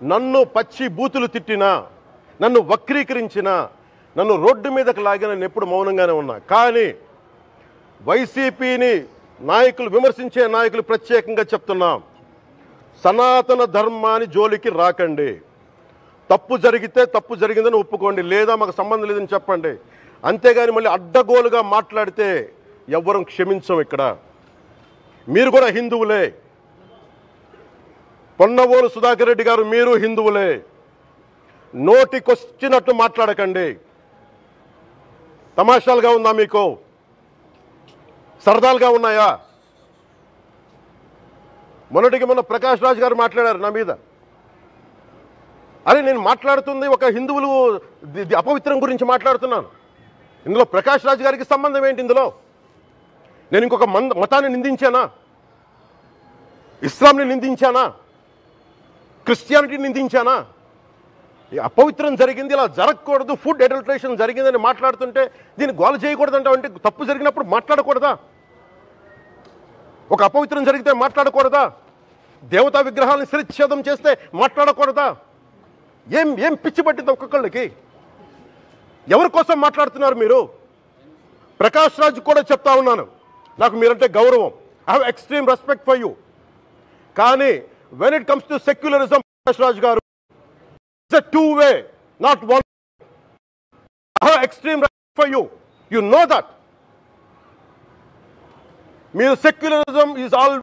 నన్ను పచ్చి బూతులు తిట్టినా, నన్ను వక్రీకరించినా, నన్ను రోడ్డు మీదకి లాగిన నేను ఎప్పుడు మౌనంగానే ఉన్నా. కానీ వైసీపీని నాయకులు, విమర్శించే నాయకులు ప్రత్యేకంగా చెప్తున్నాం, సనాతన ధర్మాన్ని జోలికి రాకండి. తప్పు జరిగితే తప్పు జరిగిందని ఒప్పుకోండి, లేదా మాకు సంబంధం లేదని చెప్పండి. అంతేగాని మళ్ళీ అడ్డగోలుగా మాట్లాడితే ఎవ్వరం క్షమించం. ఇక్కడ మీరు కూడా హిందువులే. పొన్నవోలు సుధాకర్ రెడ్డి గారు, మీరు హిందువులే. నోటికొచ్చినట్టు మాట్లాడకండి. తమాషాలుగా ఉందా మీకు? సరదాలుగా ఉన్నాయా? మొన్నటికి మొన్న ప్రకాష్ రాజ్ గారు మాట్లాడారు నా మీద. అరే, నేను మాట్లాడుతుంది ఒక హిందువులు అపవిత్రం గురించి మాట్లాడుతున్నాను. ఇందులో ప్రకాష్ రాజ్ గారికి సంబంధం ఏంటి? ఇందులో నేను ఇంకొక మతాన్ని నిందించానా? ఇస్లాంని నిందించానా? క్రిస్టియానిటీని నిందించానా? అపవిత్రం జరిగింది, ఇలా జరగకూడదు, ఫుడ్ అడల్టరేషన్ జరిగిందని మాట్లాడుతుంటే దీన్ని గోల చేయకూడదంటే, అంటే తప్పు జరిగినప్పుడు మాట్లాడకూడదా? ఒక అపవిత్రం జరిగితే మాట్లాడకూడదా? దేవతా విగ్రహాలను శిరచ్ఛేదం చేస్తే మాట్లాడకూడదా? ఏం పిచ్చి పట్టింది ఒక్కొక్కళ్ళకి? ఎవరి కోసం మాట్లాడుతున్నారు మీరు? ప్రకాష్ రాజ్ కూడా చెప్తా ఉన్నాను, నాకు మీరంటే గౌరవం. I have extreme respect for you. కానీ when it comes to secularism, Prakash Raj గారు, it's a two-way, not one. I have extreme respect for you. You know that. మీరు secularism is all,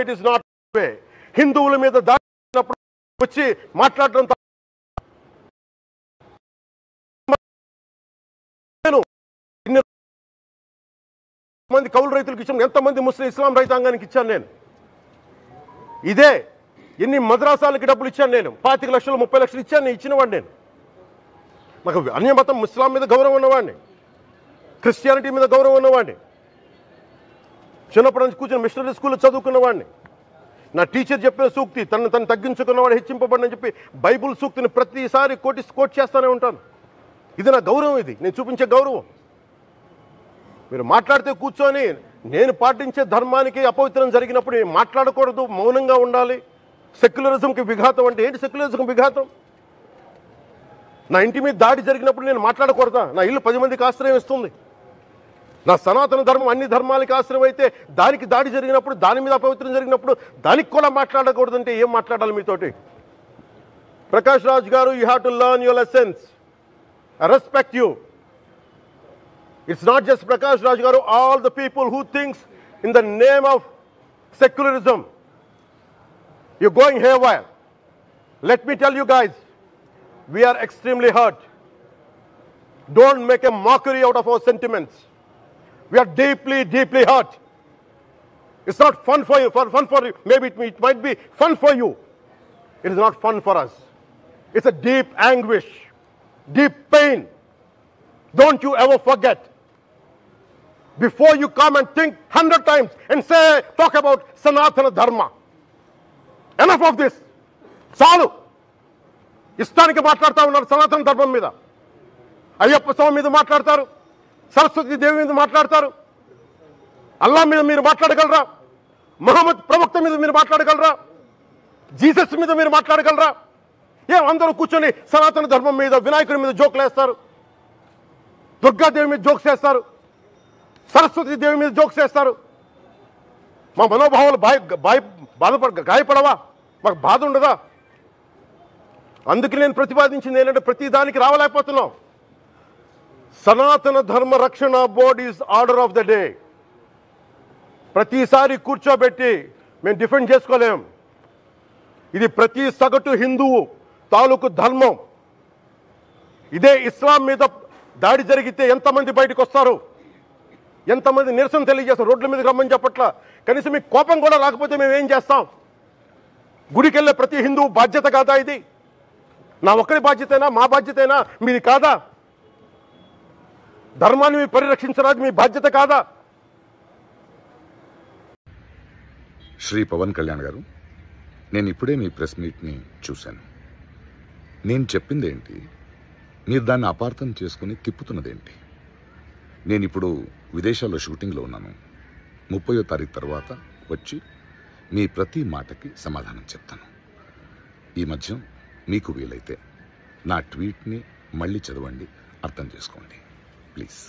it is not way. హిందువుల మీద దాడినప్పుడు వచ్చి మాట్లాడడం మంది కౌలు రైతులకు ఇచ్చాను, ఎంతమంది ముస్లిం ఇస్లాం రైతాంగానికి ఇచ్చాను నేను. ఇదే ఎన్ని మద్రాసాలకి డబ్బులు ఇచ్చాను నేను, 25 లక్షలు 30 లక్షలు ఇచ్చాను, నేను ఇచ్చినవాడిని. నేను నాకు అన్యమతం ఇస్లాం మీద గౌరవం ఉన్నవాడిని, క్రిస్టియానిటీ మీద గౌరవం ఉన్నవాడిని, చిన్నప్పటి నుంచి కూర్చొని మిషనరీ స్కూల్లో చదువుకున్నవాడిని. నా టీచర్ చెప్పిన సూక్తి, తను తగ్గించుకున్నవాడు హెచ్చింపబడినని చెప్పి బైబుల్ సూక్తిని ప్రతిసారి కోట్ చేస్తూనే ఉంటాను. ఇది నా గౌరవం, ఇది నేను చూపించే గౌరవం. మీరు మాట్లాడితే కూర్చొని నేను పాటించే ధర్మానికి అపవిత్రం జరిగినప్పుడు మాట్లాడకూడదు, మౌనంగా ఉండాలి. సెక్యులరిజంకి విఘాతం అంటే ఏంటి? సెక్యులరిజంకి విఘాతం నా ఇంటి మీద దాడి జరిగినప్పుడు నేను మాట్లాడకూడదా? నా ఇల్లు 10 మందికి ఆశ్రయం ఇస్తుంది. నా సనాతన ధర్మం అన్ని ధర్మాలకి ఆశ్రయం అయితే దానికి దాడి జరిగినప్పుడు, దాని మీద అపవిత్రం జరిగినప్పుడు దానికి కూడా మాట్లాడకూడదంటే ఏం మాట్లాడాలి మీతోటి? ప్రకాష్ రాజ్ గారు, you have to learn your lessons. I respect you. It's not just Prakash Raj Garu, all the people who thinks in the name of secularism, you're going haywire. Let me tell you guys, we are extremely hurt. Don't make a mockery out of our sentiments. We are deeply, deeply hurt. It's not fun for you, for you. Maybe it might be fun for you. It is not fun for us. It's a deep anguish, deep pain. Don't you ever forget. Before you come and think 100 times and talk about Sanatana Dharma. Enough of this. చాలు. ఇష్టానికి మాట్లాడుతూ ఉన్నారు సనాతన ధర్మం మీద. అయ్యప్ప స్వామి మీద మాట్లాడతారు, సరస్వతి దేవి మీద మాట్లాడతారు. అల్లా మీద మీరు మాట్లాడగలరా? మహమ్మద్ ప్రవక్త మీద మీరు మాట్లాడగలరా? జీసస్ మీద మీరు మాట్లాడగలరా? అందరూ కూర్చొని సనాతన ధర్మం మీద, వినాయకుడి మీద జోకులు వేస్తారు, దుర్గాదేవి మీద జోక్స్ వేస్తారు, సరస్వతి దేవి మీద జోక్స్ వేస్తారు. మా మనోభావాలు గాయపడవా? మాకు బాధ ఉండదా? అందుకే నేను ప్రతిపాదించింది ఏంటంటే, ప్రతి దానికి రావలేకపోతున్నాం. సనాతన ధర్మ రక్షణ board is order of the day. ప్రతిసారి కూర్చోబెట్టి మేము డిఫెండ్ చేసుకోలేం. ఇది ప్రతి సగటు హిందువు తాలూకు ధర్మం. ఇదే ఇస్లాం మీద దాడి జరిగితే ఎంతమంది బయటకు వస్తారు, ఎంతమంది నిరసన తెలియజేస్తారు? రోడ్ల మీదకి రమ్మని చెప్పట్లా. కనీసం మీకు కోపం కూడా రాకపోతే మేము ఏం చేస్తాం? గుడికి వెళ్ళే ప్రతి హిందువు బాధ్యత కాదా ఇది? నా ఒక్కరి బాధ్యతైనా, మా బాధ్యతైనా, మీది కాదా? ధర్మాన్ని మీరు పరిరక్షించడానికి మీ బాధ్యత కాదా? శ్రీ పవన్ కళ్యాణ్ గారు, నేను ఇప్పుడే మీ ప్రెస్ మీట్ని చూశాను. నేను చెప్పింది ఏంటి, మీరు దాన్ని అపార్థం చేసుకుని తిప్పుతున్నదేంటి? నేను ఇప్పుడు విదేశాల్లో షూటింగ్లో ఉన్నాను. 30వ తారీఖు తర్వాత వచ్చి మీ ప్రతి మాటకి సమాధానం చెప్తాను. ఈ మధ్య మీకు వీలైతే నా ట్వీట్ని మళ్ళీ చదవండి, అర్థం చేసుకోండి ప్లీజ్.